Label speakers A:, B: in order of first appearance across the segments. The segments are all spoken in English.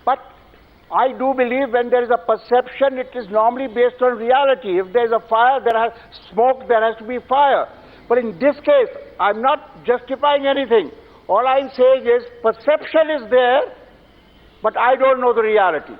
A: But I do believe when there is a perception, it is normally based on reality. If there is a fire, there has smoke, there has to be fire. But in this case, I'm not justifying anything. All I'm saying is perception is there, but I don't know the reality.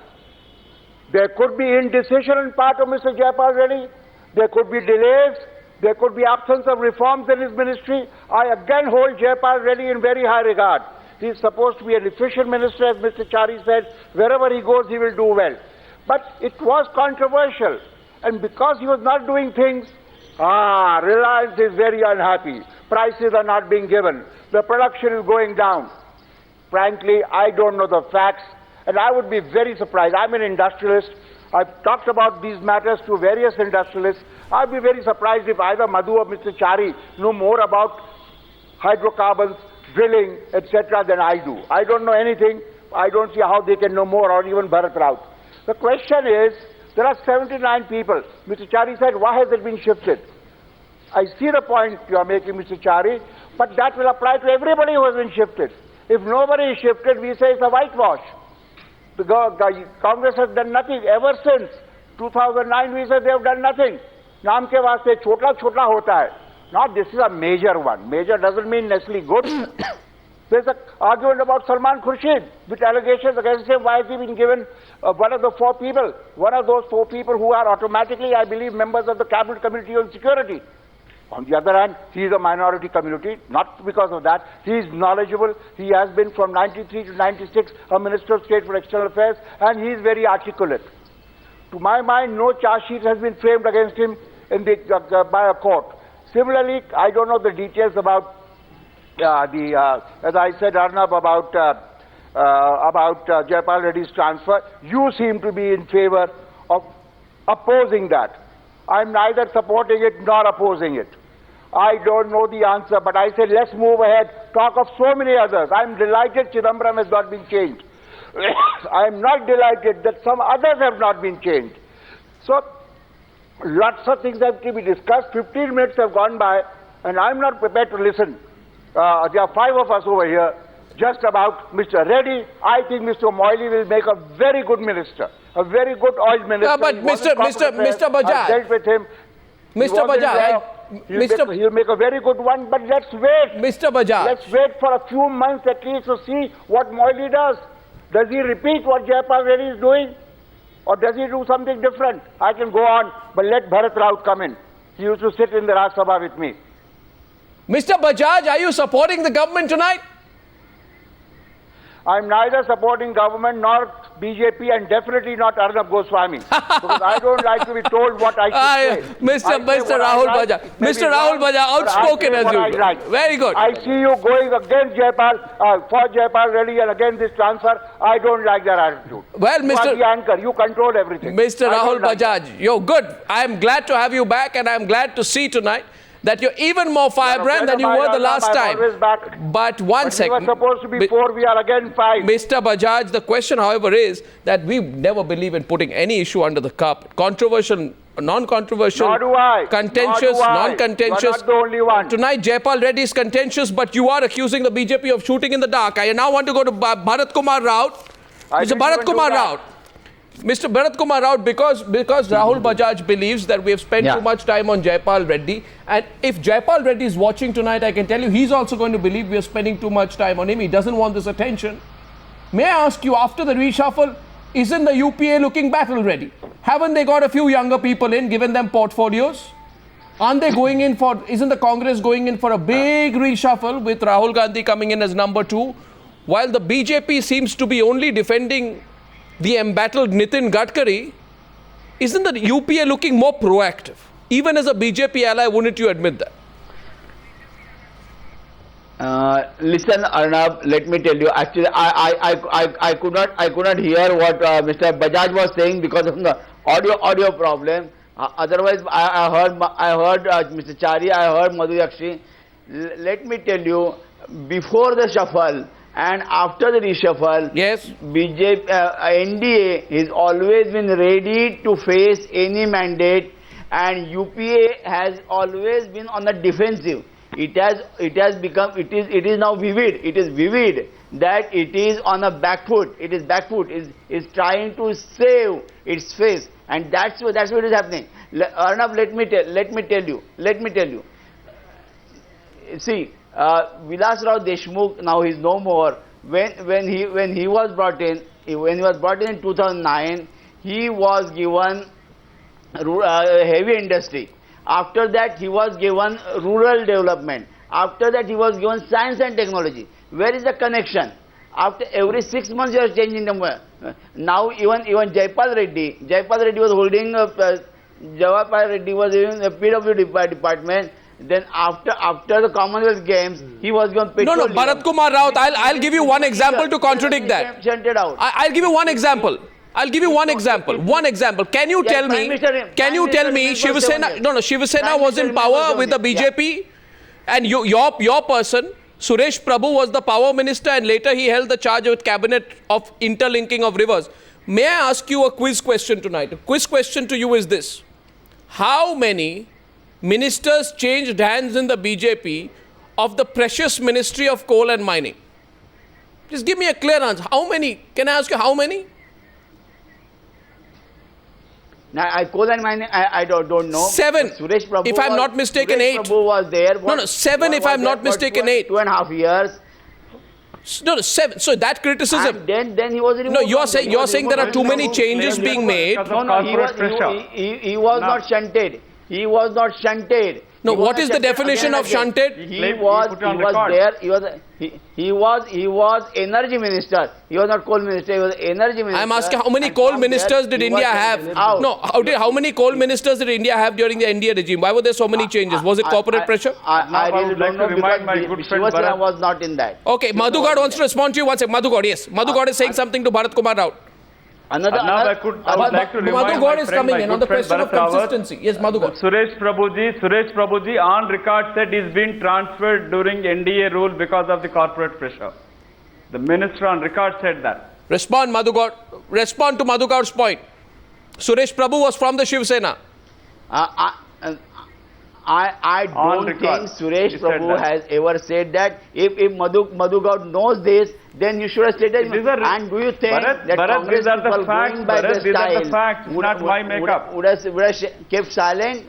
A: There could be indecision on part of Mr. Jayapal Reddy. There could be delays. There could be absence of reforms in his ministry. I again hold Jayapal Reddy in very high regard. He is supposed to be an efficient minister, as Mr. Chari said. Wherever he goes, he will do well. But it was controversial. And because he was not doing things, Reliance is very unhappy. Prices are not being given. The production is going down. Frankly, I don't know the facts, and I would be very surprised. I'm an industrialist. I've talked about these matters to various industrialists. I'd be very surprised if either Madhu or Mr. Chari know more about hydrocarbons, drilling, etc. than I do. I don't know anything. I don't see how they can know more, or even Bharat Raut. The question is, there are 79 people. Mr. Chari said, why has it been shifted? I see the point you are making, Mr. Chari, but that will apply to everybody who has been shifted. If nobody is shifted, we say it's a whitewash. The Congress has done nothing ever since 2009. We said they have done nothing. नाम के वास्ते छोटा छोटा होता है. Now this is a major one. Major doesn't mean necessarily good. There's an argument about Salman Khurshid with allegations against him. Why has he been given one of the four people? One of those four people who are automatically, I believe, members of the Cabinet Committee on Security. On the other hand, he is a minority community, not because of that. He is knowledgeable. He has been from 93 to 96 a Minister of State for External Affairs, and he is very articulate. To my mind, no charge sheet has been framed against him in the, by a court. Similarly, I don't know the details about as I said, Arnab, about Jayapal Reddy's transfer. You seem to be in favor of opposing that. I'm neither supporting it nor opposing it. I don't know the answer, but I said let's move ahead. Talk of so many others. I'm delighted Chidambaram has not been changed. I'm not delighted that some others have not been changed. So, lots of things have to be discussed. 15 minutes have gone by, and I'm not prepared to listen. There are five of us over here, just about Mr. Reddy. I think Mr. Moily will make a very good minister, a very good oil minister.
B: Yeah, but Mr. Bajaj,
A: I've dealt with him.
B: Mr. Bajaj,
A: he'll make a very good one, but let's wait.
B: Mr. Bajaj,
A: let's wait for a few months at least to see what Moily does. Does he repeat what Jayapal Reddy is doing? Or does he do something different? I can go on, but let Bharat Raut come in. He used to sit in the Rajya Sabha with me.
B: Mr. Bajaj, are you supporting the government tonight?
A: I'm neither supporting government nor BJP, and definitely not Arnab Goswami. Because I don't like to be told what I should say.
B: Mr. Rahul Bajaj. Mr. Rahul Bajaj, outspoken as usual. Very good.
A: I see you going against Jayapal, for Jayapal Reddy and against this transfer. I don't like that attitude.
B: Well,
A: you are the anchor. You control everything.
B: Mr. Rahul Bajaj, you're good. I'm glad to have you back, and I'm glad to see tonight that you're even more firebrand than you were the last time. But one second.
A: We were supposed to be four, we are again five.
B: Mr. Bajaj, the question, however, is that we never believe in putting any issue under the carpet. Controversial, non-controversial,
A: Nor do I.
B: contentious, non-contentious.
A: You're not the only one.
B: Tonight, Jayapal Reddy is contentious, but you are accusing the BJP of shooting in the dark. I now want to go to Bharat Kumar Raut. Mr. Bharat Kumar Raut. Mr. Bharat Kumar Raut, because Rahul Bajaj believes that we have spent too much time on Jayapal Reddy, and if Jayapal Reddy is watching tonight, I can tell you he's also going to believe we are spending too much time on him. He doesn't want this attention. May I ask you, after the reshuffle, isn't the UPA looking battle ready? Haven't they got a few younger people in, given them portfolios? Aren't they going in for, isn't the Congress going in for a big reshuffle with Rahul Gandhi coming in as number 2, while the BJP seems to be only defending the embattled Nitin Gadkari? Isn't the UPA looking more proactive? Even as a BJP ally, wouldn't you admit that?
C: Listen, Arnab, let me tell you. Actually, I could not hear what Mr. Bajaj was saying because of the audio problem. Otherwise, I heard Mr. Chari, I heard Madhu Yakshi. Let me tell you, before the shuffle and after the reshuffle,
B: yes,
C: BJP, NDA has always been ready to face any mandate, and UPA has always been on the defensive. it has become, it is now vivid. It is vivid that it is on a back foot. It is back foot. Is trying to save its face, and that's what is happening. Arnab, let me tell you. See, Vilas Rao Deshmukh, now he is no more. When he was brought in, in 2009, he was given heavy industry. After that, he was given rural development. After that, he was given science and technology. Where is the connection? After every 6 months, you are changing them. Now, even Jaipal Reddy was holding. Jaipal Reddy was in the PW department. Then after the Commonwealth Games, he was given petroleum.
B: No, Bharat Kumar Raut, I'll give you one example to contradict that. I'll give you one example. One example. Can you tell me Shiv Sena was in power with the BJP, and your person, Suresh Prabhu, was the power minister, and later he held the charge of cabinet of interlinking of rivers. May I ask you a quiz question tonight? A quiz question to you is this: how many ministers changed hands in the BJP of the precious Ministry of Coal and Mining? Just give me a clear answer. How many? Can I ask you how many?
C: Now, coal and mining, I don't know.
B: 7.
C: Suresh Prabhu,
B: if I'm not mistaken, 8.
C: Prabhu was there.
B: 7. If I'm not mistaken, 8.
C: 2.5 years.
B: No, 7. So that criticism.
C: And then he was removed.
B: No, you're saying there are too many changes being made.
C: No, he was not shunted. He was not shunted.
B: No, what is the definition of shunted?
C: He was energy minister. He was not coal minister. He was energy minister.
B: I'm asking how many coal ministers did India have? No, how many coal ministers did India have during the NDA regime? Why were there so many changes? Was it corporate pressure?
C: I really don't know because Shiv Sena was not in that.
B: Okay, Madhugad wants to respond to you. One second. Madhugad, yes. Madhugad is saying something to Bharat Kumar Raut.
D: I would like to remind
B: Madhugad is coming in on the question of
D: Bharat Rawat.
B: consistency. Yes, Madhugad.
D: Suresh Prabhuji on record said he's been transferred during NDA rule because of the corporate pressure. The minister on record said that.
B: Respond, Madhugad. Respond to Madhugad's point. Suresh Prabhu was from the Shiv Sena.
C: I don't think Suresh Prabhu has ever said that. If Madhugad knows this, then you should have stated. And do you think that Congress people going by this style
D: not my makeup.
C: Would have kept silent?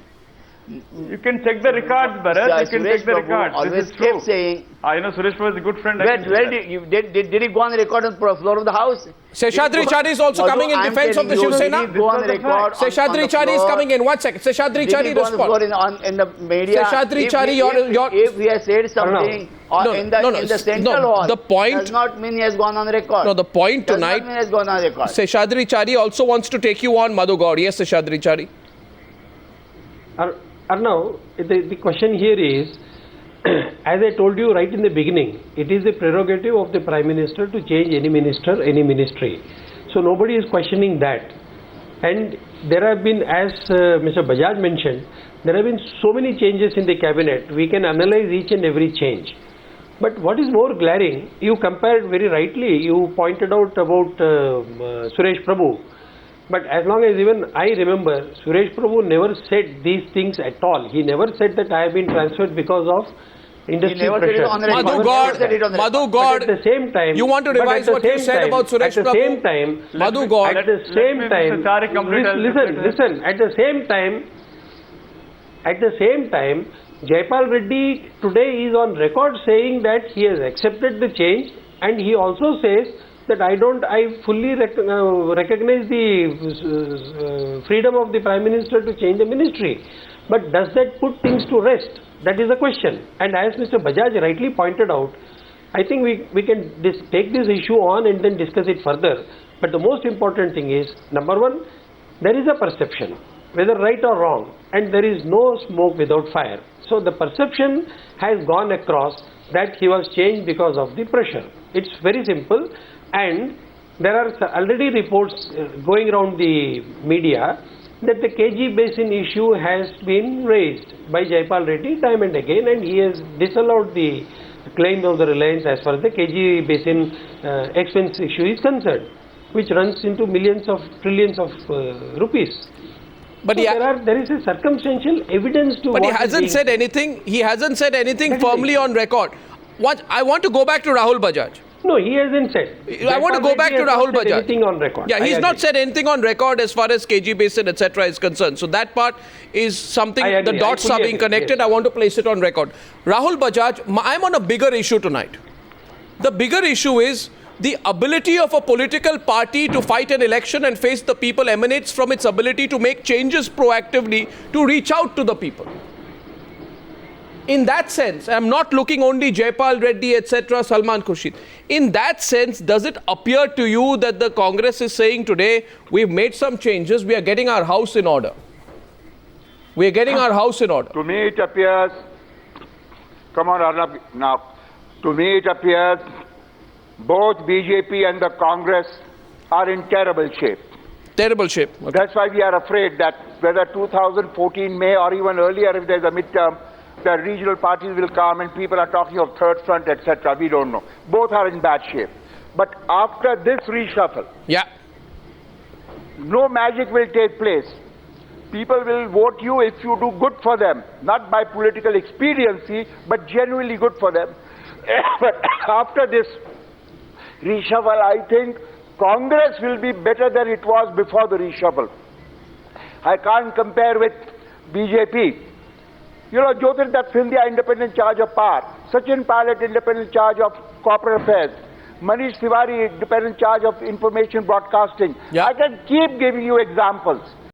D: You can check the records, Bharat. You can check the records.
C: Always kept saying.
D: I know Suresh Prabhu is a good friend.
C: Did he go on the record on the floor of the house?
B: Seshadri Chari is also coming in defense of the Shiv Sena. Seshadri Chari is coming in. 1 second. Seshadri Chari respond.
C: In the media.
B: Seshadri Chari,
C: if he has said something in the central hall,
B: the point
C: does not mean he has gone on record.
B: No, the point tonight.
C: Does not mean he has gone on record.
B: Seshadri Chari also wants to take you on Madhugad. Yes, Seshadri Chari.
E: Arnav, the question here is, as I told you right in the beginning, it is the prerogative of the Prime Minister to change any minister, any ministry. So nobody is questioning that. And there have been, as Mr. Bajaj mentioned, there have been so many changes in the cabinet. We can analyze each and every change. But what is more glaring, you compared very rightly, you pointed out about Suresh Prabhu. But as long as even I remember, Suresh Prabhu never said these things at all. He never said that I have been transferred because of industry pressure.
B: Madhugad,
E: at the same time,
B: you want to revise what you said about Suresh Prabhu?
E: At the same time,
B: Madhugad,
E: at the same time, listen, at the same time, Jaipal Reddy today is on record saying that he has accepted the change, and he also says that I fully recognize the freedom of the Prime Minister to change the ministry. But does that put things to rest? That is the question. And as Mr. Bajaj rightly pointed out, I think we can take this issue on and then discuss it further. But the most important thing is, number one, there is a perception, whether right or wrong, and there is no smoke without fire. So the perception has gone across that he was changed because of the pressure. It's very simple. And there are already reports going around the media that the KG Basin issue has been raised by Jaipal Reddy time and again, and he has disallowed the claims of the Reliance as far as the KG Basin expense issue is concerned, which runs into millions of trillions of rupees.
B: But
E: So there is a circumstantial evidence to
B: But
E: what
B: he
E: is
B: hasn't
E: being
B: said anything. He hasn't said anything
E: Exactly.
B: firmly on record. I want to go back to Rahul Bajaj.
E: No, he hasn't said.
B: I want to go back to Rahul
E: Bajaj.
B: Bajaj.
E: Anything on record.
B: Yeah,
E: I
B: he's not
E: agree.
B: said anything on record as far as KG Basin, etc. is concerned. So that part is something,
E: I
B: the
E: agree.
B: dots
E: I
B: are
E: fully
B: being
E: agree.
B: connected.
E: Yes.
B: I want to place it on record. Rahul Bajaj, I'm on a bigger issue tonight. The bigger issue is the ability of a political party to fight an election and face the people emanates from its ability to make changes proactively, to reach out to the people. In that sense, I'm not looking only Jaipal Reddy, etc., Salman Khurshid. In that sense, does it appear to you that the Congress is saying today, we've made some changes, we are getting our house in order? We are getting our house in order.
A: To me it appears, come on Arnab, now, to me it appears both BJP and the Congress are in terrible shape.
B: Terrible shape. Okay.
A: That's why we are afraid that whether 2014 May or even earlier, if there's a midterm, the regional parties will come and people are talking of third front, etc. We don't know. Both are in bad shape. But after this reshuffle,
B: Yeah.
A: no magic will take place. People will vote you if you do good for them, not by political expediency, but genuinely good for them. But after this reshuffle, I think Congress will be better than it was before the reshuffle. I can't compare with BJP. You know, Jyotirdutt Scindia, independent charge of power. Sachin Pilot, independent charge of corporate affairs. Manish Tiwari, independent charge of information broadcasting.
B: Yeah.
A: I can keep giving you examples.